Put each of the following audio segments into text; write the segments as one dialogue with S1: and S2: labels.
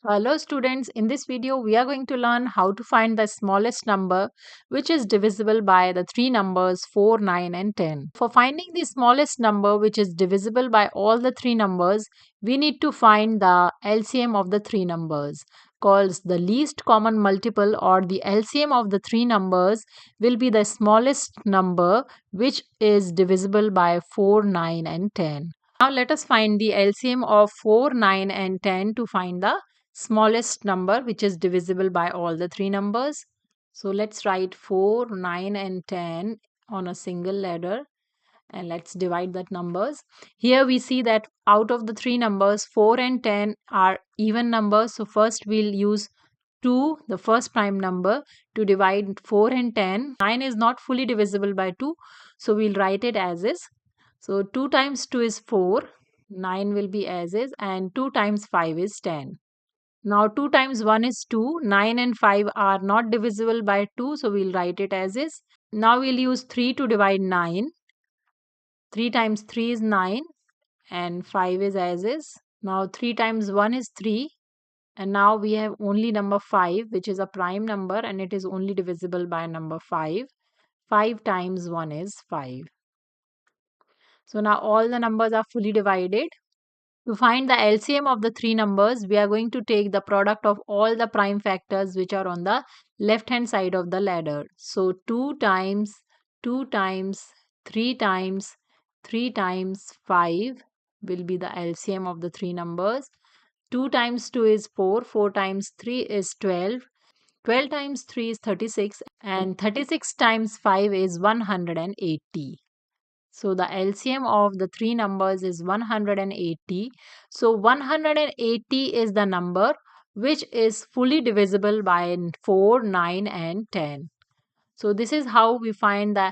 S1: Hello students, in this video we are going to learn how to find the smallest number which is divisible by the three numbers 4, 9 and 10. For finding the smallest number which is divisible by all the three numbers, we need to find the LCM of the three numbers. Called the least common multiple or the LCM of the three numbers will be the smallest number which is divisible by 4, 9 and 10. Now let us find the LCM of 4, 9 and 10 to find the smallest number which is divisible by all the three numbers. So let's write 4, 9 and 10 on a single ladder and let's divide that numbers. Here we see that out of the three numbers 4 and 10 are even numbers. So first we'll use 2, the first prime number, to divide 4 and 10. 9 is not fully divisible by 2, so we'll write it as is. So 2 times 2 is 4, 9 will be as is, and 2 times 5 is 10. Now 2 times 1 is 2, 9 and 5 are not divisible by 2, so we'll write it as is. Now we'll use 3 to divide 9. 3 times 3 is 9 and 5 is as is. Now 3 times 1 is 3 and now we have only number 5 which is a prime number and it is only divisible by number 5. 5 times 1 is 5. So now all the numbers are fully divided. To find the LCM of the three numbers, we are going to take the product of all the prime factors which are on the left hand side of the ladder. So 2 times 2 times 3 times 3 times 5 will be the LCM of the three numbers. 2 times 2 is 4, 4 times 3 is 12, 12 times 3 is 36 and 36 times 5 is 180. So the LCM of the three numbers is 180. So 180 is the number which is fully divisible by 4, 9 and 10. So this is how we find the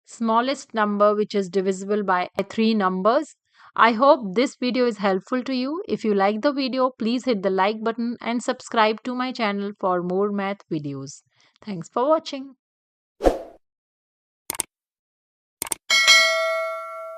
S1: smallest number which is divisible by three numbers. I hope this video is helpful to you. If you like the video, please hit the like button and subscribe to my channel for more math videos. Thanks for watching.